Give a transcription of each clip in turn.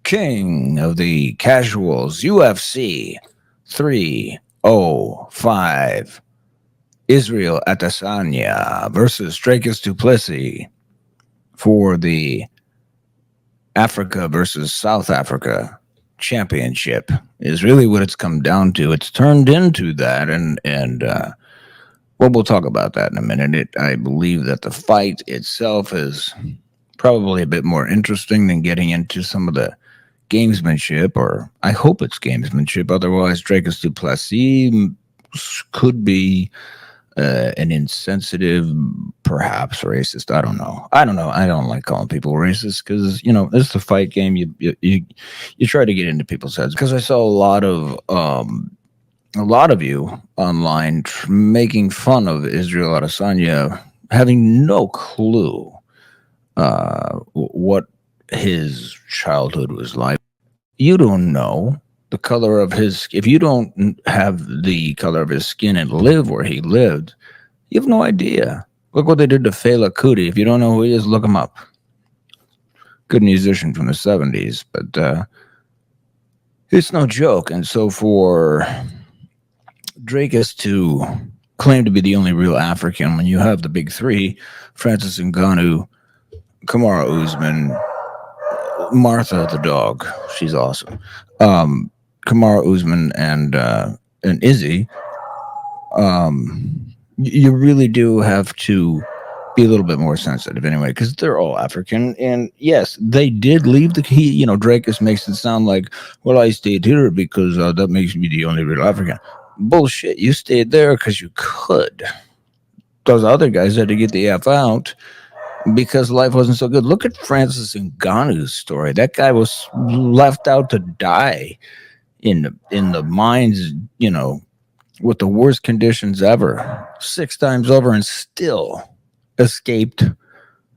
king of the casuals, UFC 305, Israel Adesanya versus Dracus Duplessis for the Africa versus South Africa championship is really what it's come down to. It's turned into that, and well, we'll talk about that in a minute. I believe that the fight itself is probably a bit more interesting than getting into some of the gamesmanship, or I hope it's gamesmanship. Otherwise, Dracus Duplessis could be an insensitive, perhaps racist. I don't know. I don't know. I don't like calling people racist because it's a fight game. You try to get into people's heads because I saw a lot of you online making fun of Israel Adesanya, having no clue what his childhood was like. You don't know the color of his. If you don't have the color of his skin and live where he lived, you have no idea. Look what they did to Fela Kuti. If you don't know who he is, look him up. Good musician from the 70s, but it's no joke. And so for Dracus to claim to be the only real African when you have the big three, Francis Ngannou, Kamaru Usman, Martha the dog, she's awesome. Kamaru Usman and Izzy. You really do have to be a little bit more sensitive anyway, because they're all African. And yes, they did leave the key. Dracus makes it sound like, well, I stayed here because that makes me the only real African. Bullshit. You stayed there because you could. Those other guys had to get the F out because life wasn't so good. Look at Francis Ngannou's story. That guy was left out to die in the mines, with the worst conditions ever, 6 times over, and still escaped,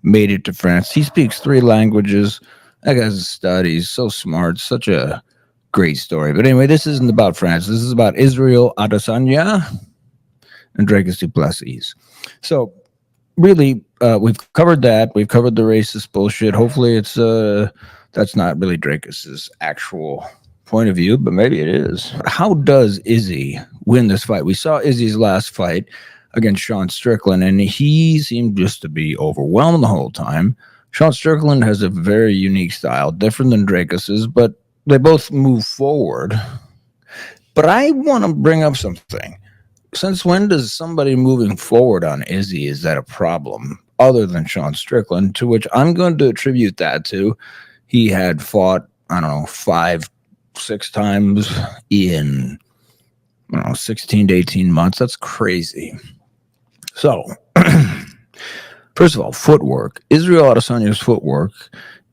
made it to France. He speaks 3 languages. That guy's a stud. He's so smart. Such a great story. But anyway, this isn't about France. This is about Israel Adesanya and Dracus Duplessis. So really, we've covered that. We've covered the racist bullshit. Hopefully it's that's not really Dracus's actual point of view, but maybe it is. How does Izzy win this fight? We saw Izzy's last fight against Sean Strickland, and he seemed just to be overwhelmed the whole time. Sean Strickland has a very unique style, different than Dracus's, but they both move forward. But I want to bring up something. Since when does somebody moving forward on Izzy, is that a problem other than Sean Strickland? To which I'm going to attribute that to he had fought, I don't know, 5-6 times in 16 to 18 months. That's crazy. So, first of all, footwork. Israel Adesanya's footwork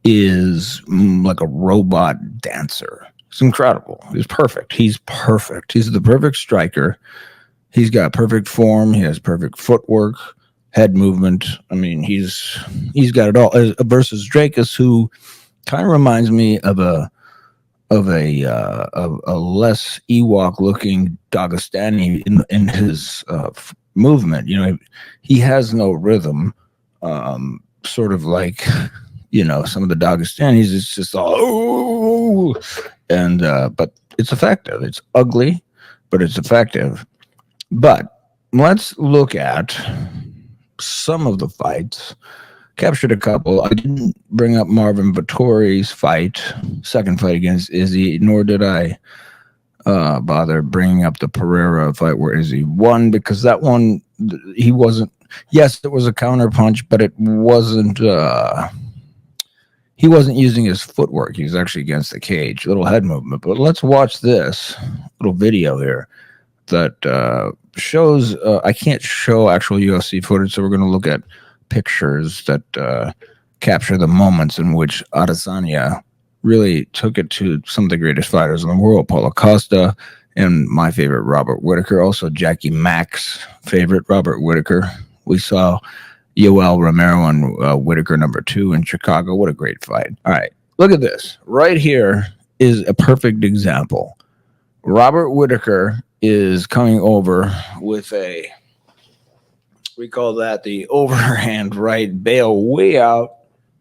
is like a robot dancer. It's incredible. He's perfect. He's perfect. He's the perfect striker. He's got perfect form. He has perfect footwork, head movement. I mean, he's got it all. Versus Dracus, who kind of reminds me of a less Ewok looking Dagestani in his movement. He has no rhythm. Sort of like some of the Dagestanis. It's just all and but it's effective. It's ugly, but it's effective. But let's look at some of the fights. Captured a couple. I didn't bring up Marvin Vettori's fight, second fight against Izzy, nor did I bother bringing up the Pereira fight where Izzy won, because that one, he wasn't, yes, it was a counter punch, but it wasn't, he wasn't using his footwork. He was actually against the cage, little head movement. But let's watch this little video here that shows, I can't show actual UFC footage, so we're going to look at pictures that capture the moments in which Adesanya really took it to some of the greatest fighters in the world, Paulo Costa and my favorite, Robert Whittaker, also Jackie Mack's favorite, Robert Whittaker. We saw Yoel Romero and Whittaker #2 in Chicago. What a great fight. All right, look at this. Right here is a perfect example. Robert Whittaker is coming over with a, we call that the overhand right, bail way out,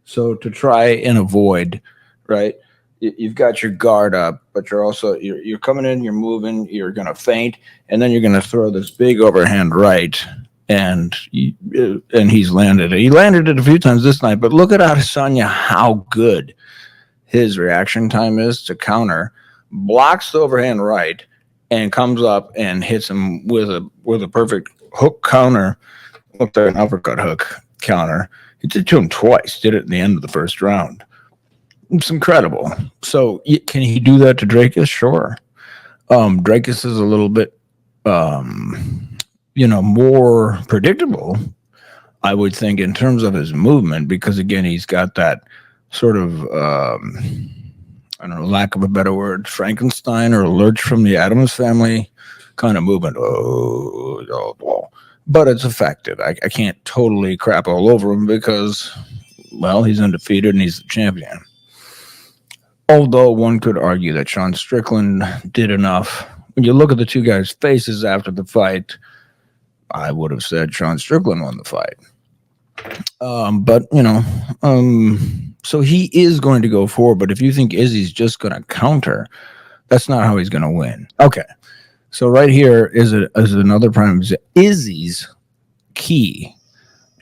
so to try and avoid, right? You've got your guard up, but you're coming in, you're moving, you're gonna feint, and then you're gonna throw this big overhand right, and he's landed it. He landed it a few times this night, but look at Adesanya how good his reaction time is to counter, blocks the overhand right, and comes up and hits him with a perfect hook counter, looked like an uppercut hook counter. He did to him twice. Did it in the end of the first round. It's incredible. So can he do that to Dracus? Sure. Dracus is a little bit, more predictable. I would think in terms of his movement, because again, he's got that sort of, I don't know, lack of a better word, Frankenstein or Lurch from the Addams Family kind of movement. But it's effective. I can't totally crap all over him because, well, he's undefeated and he's the champion. Although one could argue that Sean Strickland did enough. When you look at the two guys' faces after the fight, I would have said Sean Strickland won the fight. But, so he is going to go forward. But if you think Izzy's just going to counter, that's not how he's going to win. Okay. So right here is another prime example. Izzy's key.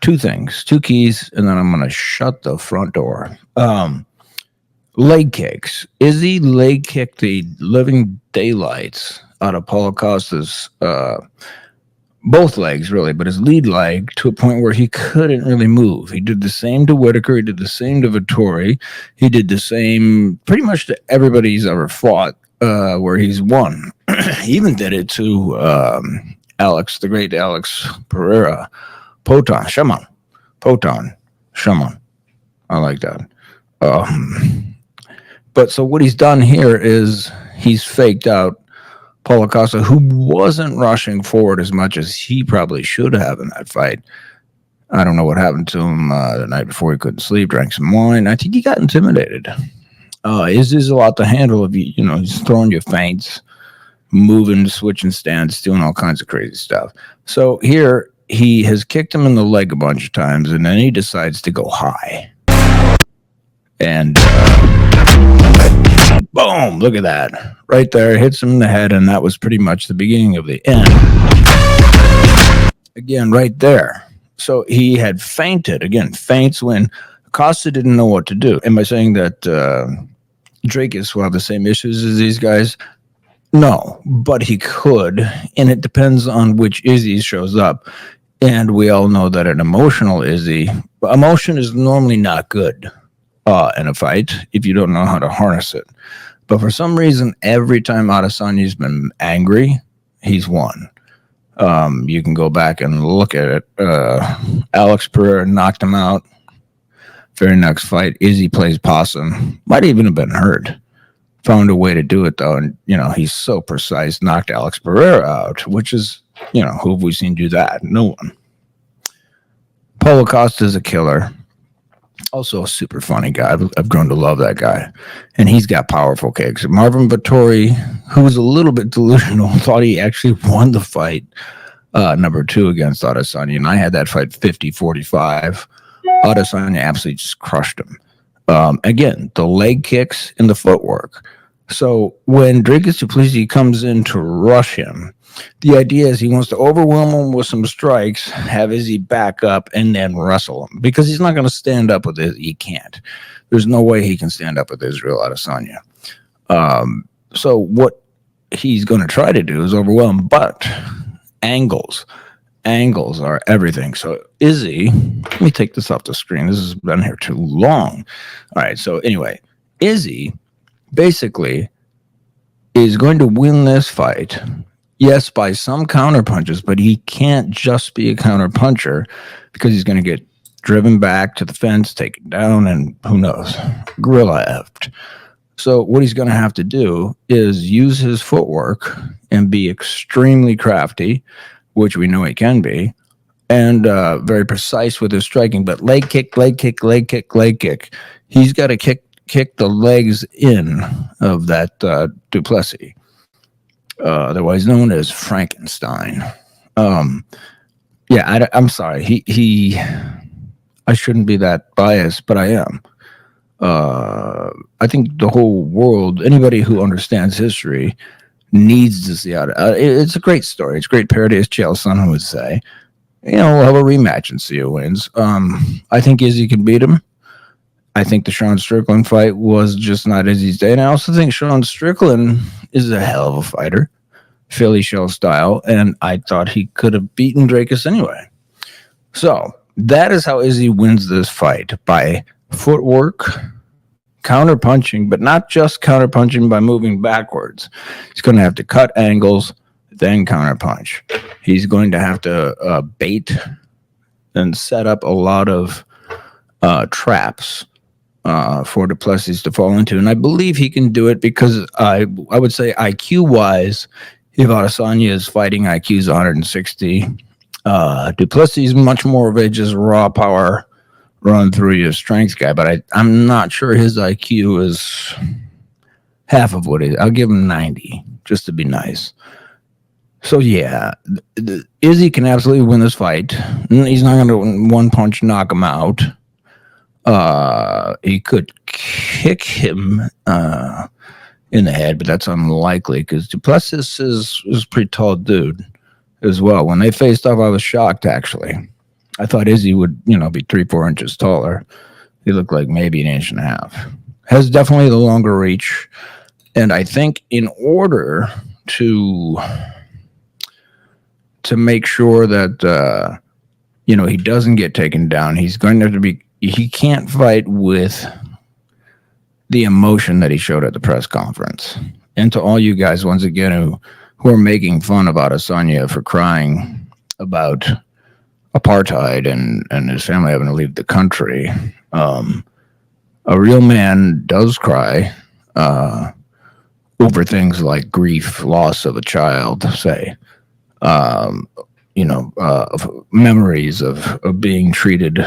Two things, two keys, and then I'm going to shut the front door. Leg kicks. Izzy leg kicked the living daylights out of Paulo Costa's both legs, really, but his lead leg to a point where he couldn't really move. He did the same to Whitaker. He did the same to Vittori. He did the same pretty much to everybody he's ever fought where he's won. He even did it to the great Alex Pereira. Poton. Shaman. I like that. But so what he's done here is he's faked out Paulo Costa, who wasn't rushing forward as much as he probably should have in that fight. I don't know what happened to him the night before. He couldn't sleep, drank some wine. I think he got intimidated. Is a lot to handle if he's throwing you feints, moving, switching stance, doing all kinds of crazy stuff. So here he has kicked him in the leg a bunch of times, and then he decides to go high. And boom, look at that. Right there, hits him in the head, and that was pretty much the beginning of the end. Again, right there. So he had feinted. Again, feints when Costa didn't know what to do. Am I saying that Dracus will have the same issues as these guys? No, but he could, and it depends on which Izzy shows up. And we all know that an emotional Izzy, emotion is normally not good in a fight if you don't know how to harness it. But for some reason, every time Adesanya's been angry, he's won. You can go back and look at it. Alex Pereira knocked him out. Very next fight, Izzy plays possum. Might even have been hurt. Found a way to do it, though. And, he's so precise, knocked Alex Pereira out, which is, who have we seen do that? No one. Paulo Costa is a killer. Also a super funny guy. I've grown to love that guy. And he's got powerful kicks. Marvin Vittori, who was a little bit delusional, thought he actually won the fight number 2 against Adesanya. And I had that fight 50-45. Adesanya absolutely just crushed him. Again, the leg kicks and the footwork. So when Dracus du Plessis comes in to rush him, the idea is he wants to overwhelm him with some strikes, have Izzy back up, and then wrestle him. Because he's not going to stand up with it. He can't. There's no way he can stand up with Israel Adesanya. So what he's going to try to do is overwhelm, but angles are everything. So Izzy, let me take this off the screen. This has been here too long. All right. So anyway, Izzy basically is going to win this fight. Yes, by some counter punches, but he can't just be a counter puncher because he's going to get driven back to the fence, taken down, and who knows, gorilla effed. So what he's going to have to do is use his footwork and be extremely crafty, which we know he can be, and very precise with his striking. But leg kick. He's got to kick the legs in of that du Plessis. Otherwise known as Frankenstein. I'm sorry. I shouldn't be that biased, but I am. I think the whole world, anybody who understands history, needs to see how it's a great story. It's a great parody, as Chael Sonnen would say. We'll have a rematch and see who wins. I think Izzy can beat him. I think the Sean Strickland fight was just not Izzy's day. And I also think Sean Strickland is a hell of a fighter, Philly shell style. And I thought he could have beaten Drakus anyway. So that is how Izzy wins this fight, by footwork, counter punching, but not just counter punching by moving backwards. He's going to have to cut angles, then counter punch. He's going to have to bait and set up a lot of traps for Duplessis to fall into. And I believe he can do it because I would say IQ wise, if Adesanya's fighting IQ is 160, Duplessis is much more of a just raw power run through your strength guy, but I'm not sure his IQ is half of what it is. I'll give him 90 just to be nice. So yeah, Izzy can absolutely win this fight. He's not going to one punch knock him out. He could kick him in the head, but that's unlikely because Duplessis is a pretty tall dude as well. When they faced off, I was shocked, actually. I thought Izzy would, be 3-4 inches taller. He looked like maybe an inch and a half. Has definitely the longer reach. And I think in order to make sure that, he doesn't get taken down, he's going to have to be, he can't fight with the emotion that he showed at the press conference. And to all you guys, once again, who are making fun of Adesanya for crying about apartheid and his family having to leave the country, a real man does cry over things like grief, loss of a child, say, memories of being treated,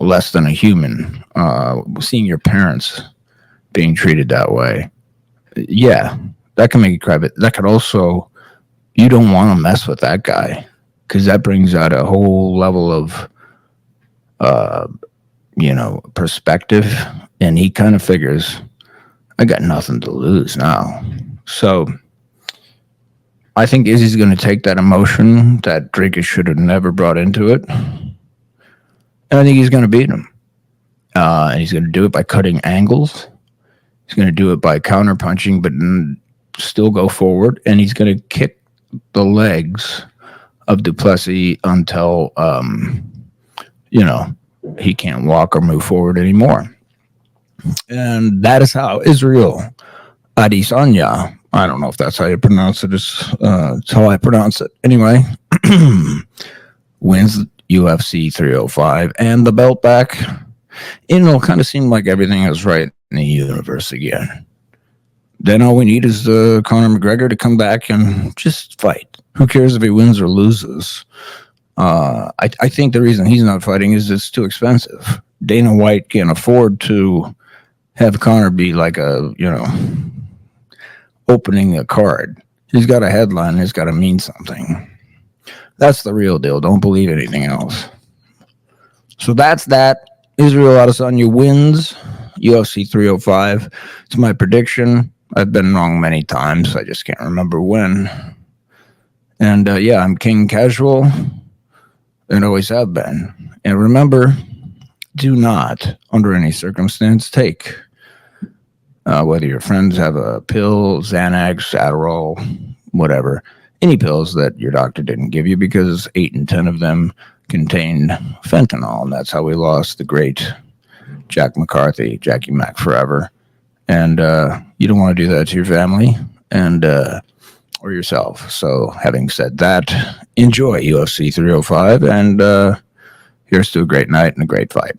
less than a human, seeing your parents being treated that way. Yeah, that can make you cry, but that could also, you don't want to mess with that guy because that brings out a whole level of, perspective. And he kind of figures, I got nothing to lose now. So I think Izzy's going to take that emotion that Drakus should have never brought into it. And I think he's going to beat him. And he's going to do it by cutting angles. He's going to do it by counter punching, but still go forward. And he's going to kick the legs of Duplessis until, he can't walk or move forward anymore. And that is how Israel Adesanya, I don't know if that's how you pronounce it, it's how I pronounce it. Anyway, wins UFC 305 and the belt back. And it'll kind of seem like everything is right in the universe again. Then all we need is Conor McGregor to come back and just fight. Who cares if he wins or loses? I think the reason he's not fighting is it's too expensive. Dana White can't afford to have Conor be like opening a card. He's got a headline. It's got to mean something. That's the real deal. Don't believe anything else. So that's that. Israel Adesanya wins UFC 305. It's my prediction. I've been wrong many times. I just can't remember when. And I'm King Casual and always have been. And remember, do not, under any circumstance, take whether your friends have a pill, Xanax, Adderall, whatever, any pills that your doctor didn't give you, because 8 and 10 of them contained fentanyl. And that's how we lost the great Jack McCarthy, Jackie Mac forever. And you don't want to do that to your family and or yourself. So having said that, enjoy UFC 305 and here's to a great night and a great fight.